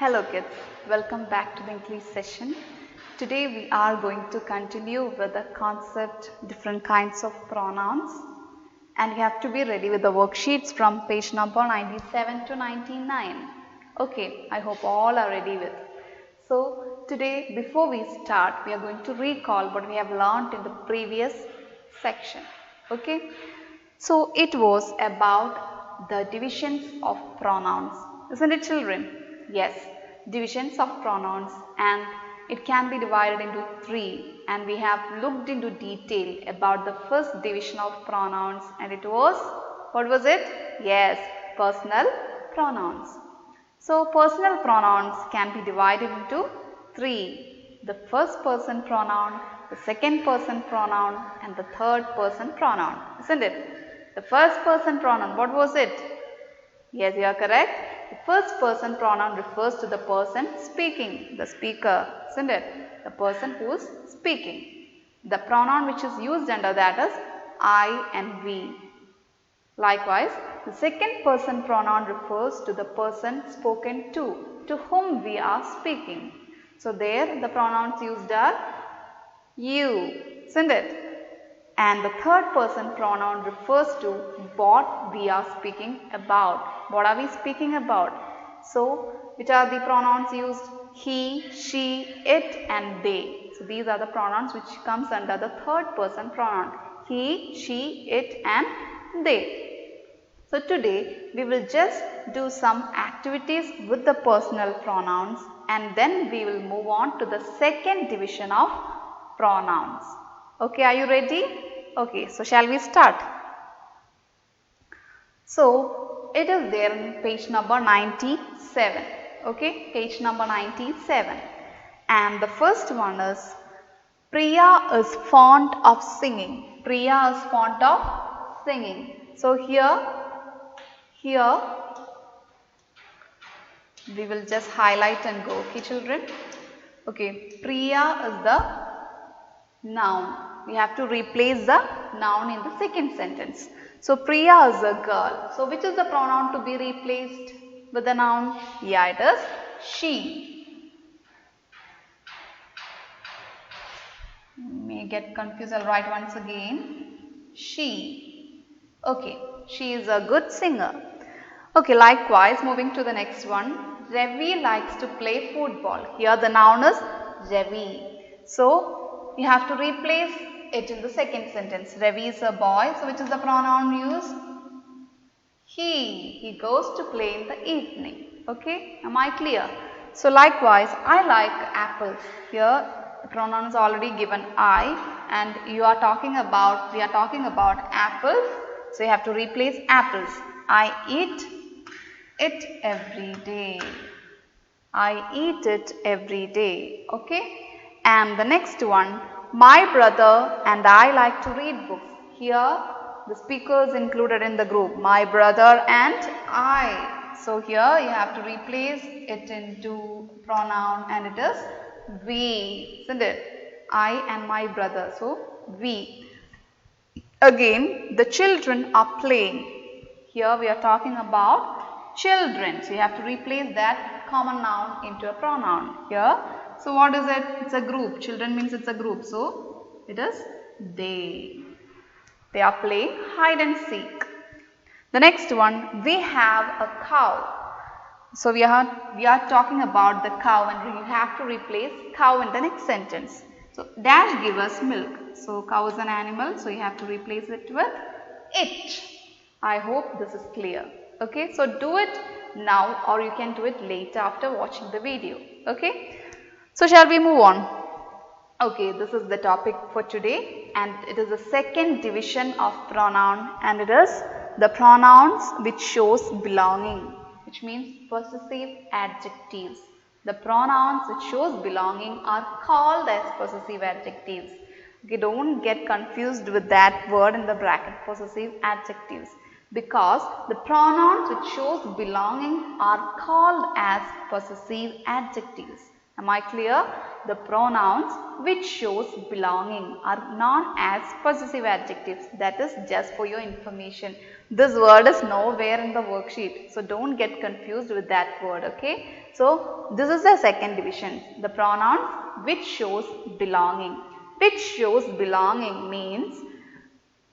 Hello kids, welcome back to the English session. Today we are going to continue with the concept different kinds of pronouns, and you have to be ready with the worksheets from page number 97 to 99. Okay, I hope all are ready with. So today before we start we are going to recall what we have learned in the previous section. Okay, so it was about the divisions of pronouns, isn't it children? Yes, divisions of pronouns, and it can be divided into three, and we have looked into detail about the first division of pronouns, and it was, what was it? Yes, personal pronouns. So personal pronouns can be divided into three: the first person pronoun, the second person pronoun, and the third person pronoun, isn't it? The first person pronoun, what was it? Yes, you are correct. The first person pronoun refers to the person speaking, the speaker, isn't it? The person who is speaking. The pronoun which is used under that is I and we. Likewise, the second person pronoun refers to the person spoken to whom we are speaking. So there the pronouns used are you, isn't it? And the third person pronoun refers to what we are speaking about. What are we speaking about? So, which are the pronouns used? He, she, it and they. So, these are the pronouns which comes under the third person pronoun. He, she, it and they. So, today we will just do some activities with the personal pronouns, and then we will move on to the second division of pronouns. Okay, are you ready? Okay, so shall we start? So, it is there in page number 97. Okay, page number 97. And the first one is, Priya is fond of singing. Priya is fond of singing. So, here we will just highlight and go. Okay, children? Okay, Priya is the noun. We have to replace the noun in the second sentence. So, Priya is a girl. So, which is the pronoun to be replaced with the noun? Yeah, it is she. May get confused. I'll write once again. She. Okay, she is a good singer. Okay, likewise, moving to the next one. Ravi likes to play football. Here the noun is Ravi. So, you have to replace it in the second sentence. Ravi is a boy. So, which is the pronoun used? He goes to play in the evening. Okay, am I clear? So, likewise, I like apples. Here, the pronoun is already given I, and we are talking about apples. So, you have to replace apples. I eat it every day. I eat it every day. Okay. And the next one, my brother and I like to read books. Here the speaker is included in the group, my brother and I. So here you have to replace it into pronoun, and it is we, isn't it? I and my brother. So we. Again, the children are playing. Here we are talking about children. So you have to replace that common noun into a pronoun. Here. So what is it? It's a group. Children means it's a group. So it is they. They are playing hide and seek. The next one, we have a cow. So we are talking about the cow, and we have to replace cow in the next sentence. So dash give us milk. So cow is an animal. So you have to replace it with it. I hope this is clear. Okay. So do it now, or you can do it later after watching the video. Okay. So shall we move on? Okay, this is the topic for today, and it is the second division of pronoun, and it is the pronouns which shows belonging, which means possessive adjectives. The pronouns which shows belonging are called as possessive adjectives. Okay, don't get confused with that word in the bracket, possessive adjectives, because the pronouns which shows belonging are called as possessive adjectives. Am I clear? The pronouns which shows belonging are known as possessive adjectives. That is just for your information. This word is nowhere in the worksheet, so don't get confused with that word, okay? So this is the second division, the pronouns which shows belonging. Which shows belonging means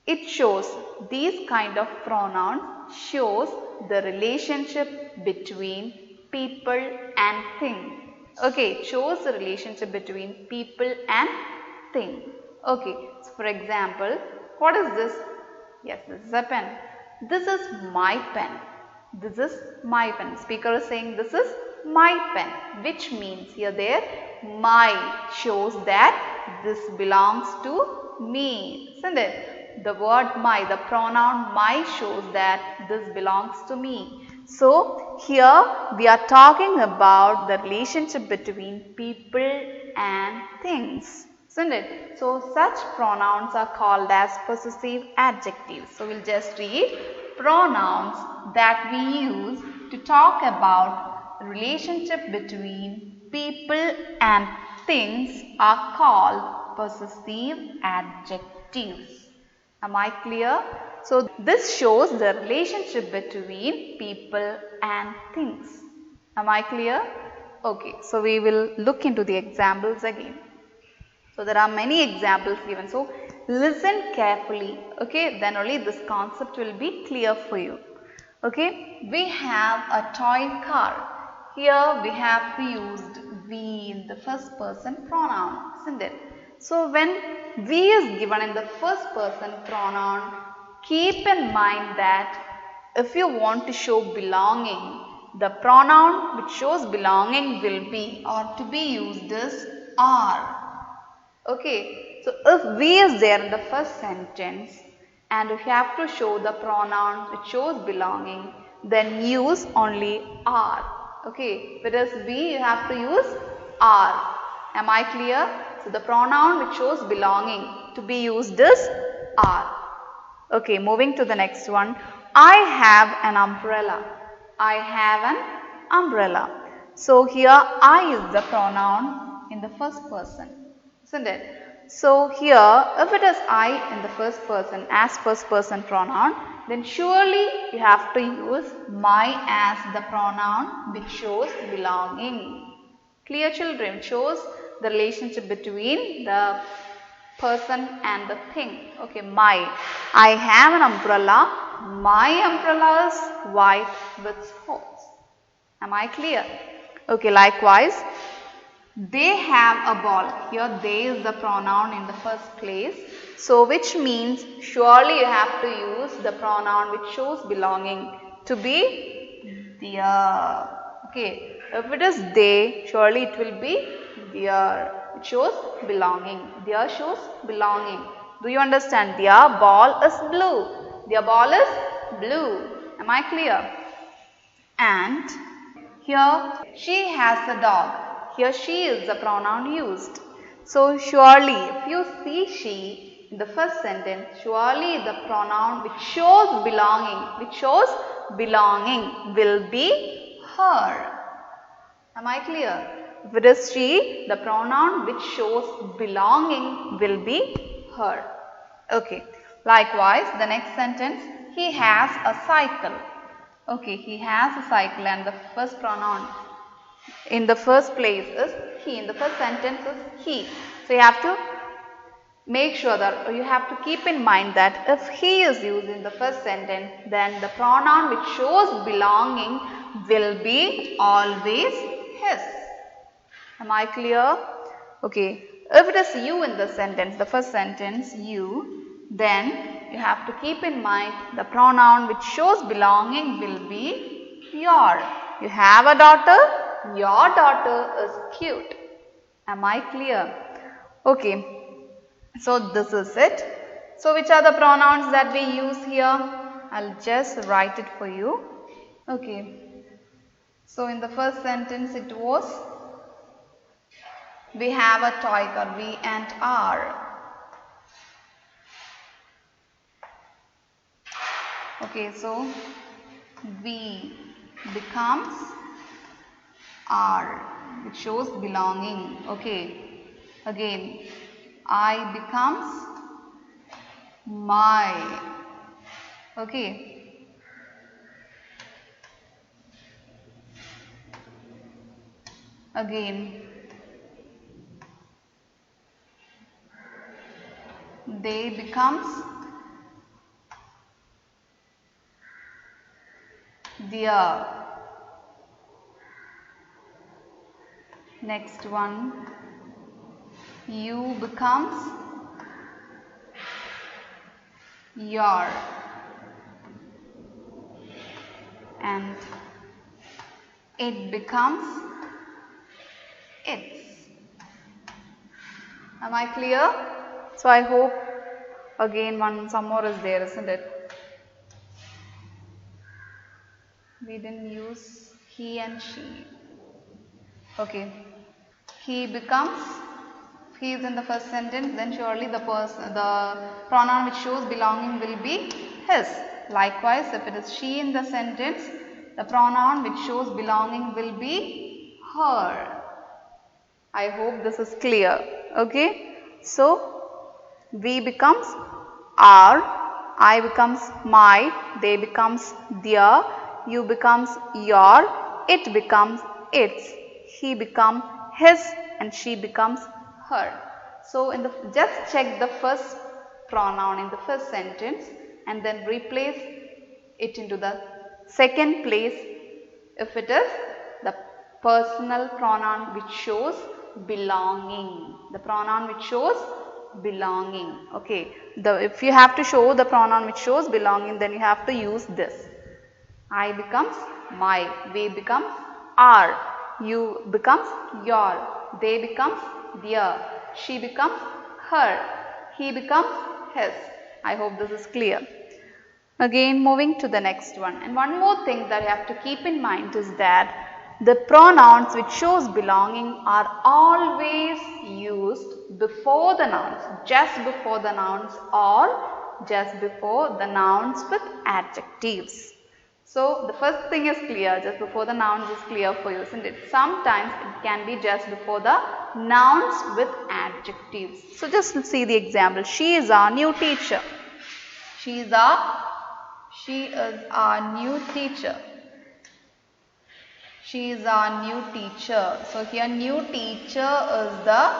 it shows, these kind of pronouns shows the relationship between people and thing. Okay, it shows the relationship between people and thing. Okay, so for example, what is this? Yes, this is a pen. This is my pen. This is my pen. Speaker is saying this is my pen, which means here there my shows that this belongs to me, isn't it? The word my, the pronoun my shows that this belongs to me. So here we are talking about the relationship between people and things, isn't it? So such pronouns are called as possessive adjectives. So we'll just read pronouns that we use to talk about the relationship between people and things are called possessive adjectives. Am I clear? So this shows the relationship between people and things. Am I clear? Okay, so we will look into the examples again. So there are many examples given. So listen carefully, okay, then only this concept will be clear for you. Okay, we have a toy car. Here we have used we in the first person pronoun, isn't it? So when we is given in the first person pronoun, keep in mind that if you want to show belonging, the pronoun which shows belonging will be or to be used is are. Okay, so if we is there in the first sentence and you have to show the pronoun which shows belonging, then use only are. Okay, if it is we, you have to use are. Am I clear? So the pronoun which shows belonging to be used is are. Okay, moving to the next one. I have an umbrella. I have an umbrella. So here I is the pronoun in the first person, isn't it? So here if it is I in the first person as first person pronoun, then surely you have to use my as the pronoun which shows belonging. Clear, children? Shows the relationship between the person and the thing. Okay, my. I have an umbrella. My umbrella is white with spots. Am I clear? Okay, likewise, they have a ball. Here they is the pronoun in the first place. So which means surely you have to use the pronoun which shows belonging to be their. Okay, if it is they, surely it will be their. It shows belonging. Their shows belonging. Do you understand? Their ball is blue. Their ball is blue. Am I clear? And here she has a dog. Here she is the pronoun used. So surely if you see she in the first sentence, surely the pronoun which shows belonging will be her. Am I clear? If it is she, the pronoun which shows belonging will be her. Okay. Likewise, the next sentence, he has a cycle. Okay, he has a cycle and the first pronoun in the first place is he. In the first sentence is he. So you have to make sure that you have to keep in mind that if he is used in the first sentence, then the pronoun which shows belonging will be always his. Am I clear? Okay. If it is you in the sentence, the first sentence, you, then you have to keep in mind the pronoun which shows belonging will be your. You have a daughter, your daughter is cute. Am I clear? Okay. So this is it. So which are the pronouns that we use here? I'll just write it for you. Okay. So in the first sentence it was, we have a toy car, we and are. Okay, so we becomes are, which shows belonging. Okay, again, I becomes my. Okay, Again, they becomes their. Next one, you becomes your, and it becomes its. Am I clear? So I hope again some more is there, isn't it? We didn't use he and she. Okay. He becomes, he is in the first sentence, then surely the pronoun which shows belonging will be his. Likewise, if it is she in the sentence, the pronoun which shows belonging will be her. I hope this is clear. Okay. So, we becomes our, I becomes my, they becomes their, you becomes your, it becomes its, he becomes his, and she becomes her. So, just check the first pronoun in the first sentence and then replace it into the second place if it is the personal pronoun which shows belonging. The pronoun which shows belonging. Okay. If you have to show the pronoun which shows belonging, then you have to use this. I becomes my, we becomes our, you becomes your, they becomes their, she becomes her, he becomes his. I hope this is clear. Again, moving to the next one. And one more thing that you have to keep in mind is that the pronouns which shows belonging are always used before the nouns, just before the nouns, or just before the nouns with adjectives. So, the first thing is clear, just before the nouns is clear for you, isn't it? Sometimes it can be just before the nouns with adjectives. So, just see the example. She is our new teacher. She is our new teacher. She is our new teacher. So, here new teacher is the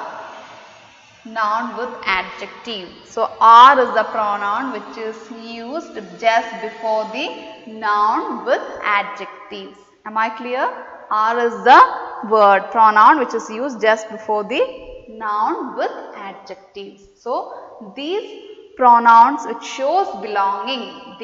noun with adjective. So, are is the pronoun which is used just before the noun with adjectives. Am I clear? Are is the word pronoun which is used just before the noun with adjectives. So, these pronouns which shows belonging,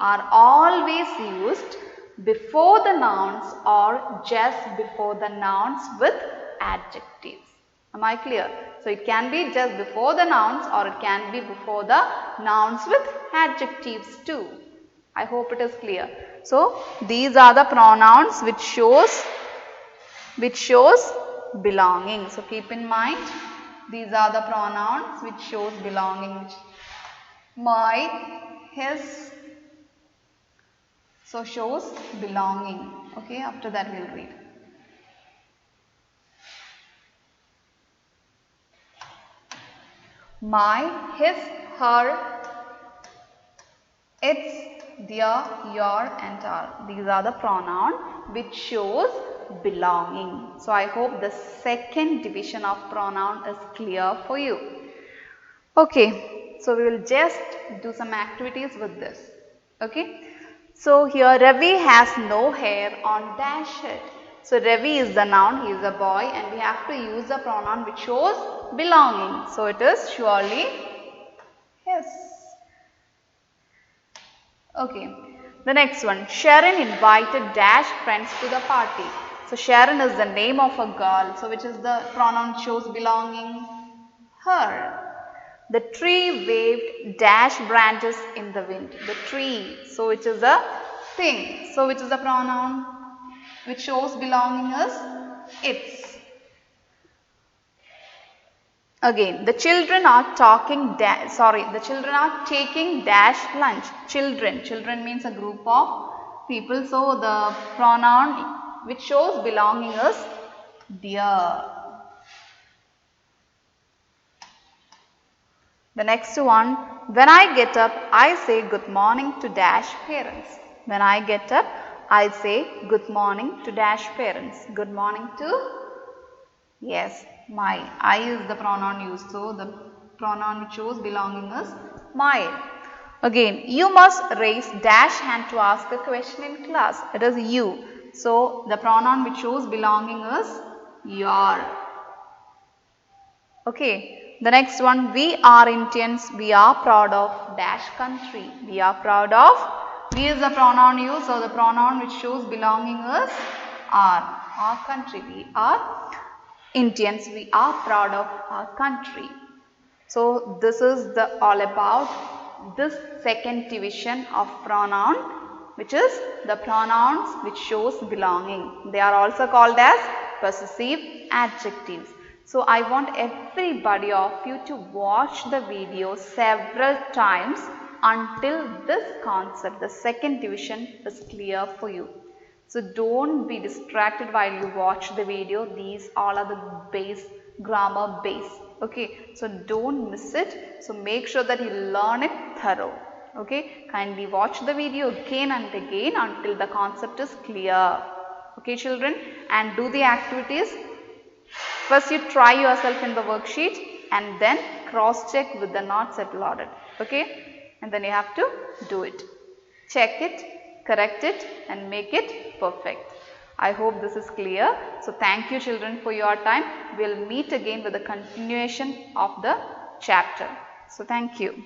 are always used before the nouns or just before the nouns with adjectives. Am I clear? So, it can be just before the nouns or it can be before the nouns with adjectives too. I hope it is clear. So, these are the pronouns which shows belonging. So, keep in mind these are the pronouns which shows belonging. My, his, so shows belonging. Okay, after that we will read. My, his, her, its, their, your and our. These are the pronoun which shows belonging. So, I hope the second division of pronoun is clear for you. Okay, so we will just do some activities with this. Okay, so here Ravi has no hair on dash head. So, Ravi is the noun, he is a boy, and we have to use the pronoun which shows belonging. So, it is surely his. Okay, the next one, Sharon invited dash friends to the party. So, Sharon is the name of a girl. So, which is the pronoun shows belonging? Her. The tree waved dash branches in the wind. The tree. So, which is a thing. So, which is the pronoun which shows belonging is its. Again, the children are taking lunch. Children means a group of people. So, the pronoun which shows belonging is dear. The next one, when I get up, I say good morning to dash parents. When I get up, I'll say good morning to dash parents. Good morning to, yes, my. I is the pronoun used. So the pronoun which shows belonging is my. Again, you must raise dash hand to ask a question in class. It is you. So the pronoun which shows belonging is your. Okay. The next one, we are Indians. We are proud of dash country. We are proud of. We is the pronoun used. So the pronoun which shows belonging is our country. We are Indians. We are proud of our country. So this is the all about this second division of pronoun, which is the pronouns which shows belonging. They are also called as possessive adjectives. So I want everybody of you to watch the video several times until this concept, the second division, is clear for you. So don't be distracted while you watch the video. These all are the base, grammar base. Okay, so don't miss it. So make sure that you learn it thorough. Okay, kindly watch the video again and again until the concept is clear. Okay, children, and do the activities. First you try yourself in the worksheet and then cross check with the not uploaded. Okay, and then you have to do it. Check it, correct it and make it perfect. I hope this is clear. So thank you children for your time. We will meet again with the continuation of the chapter. So thank you.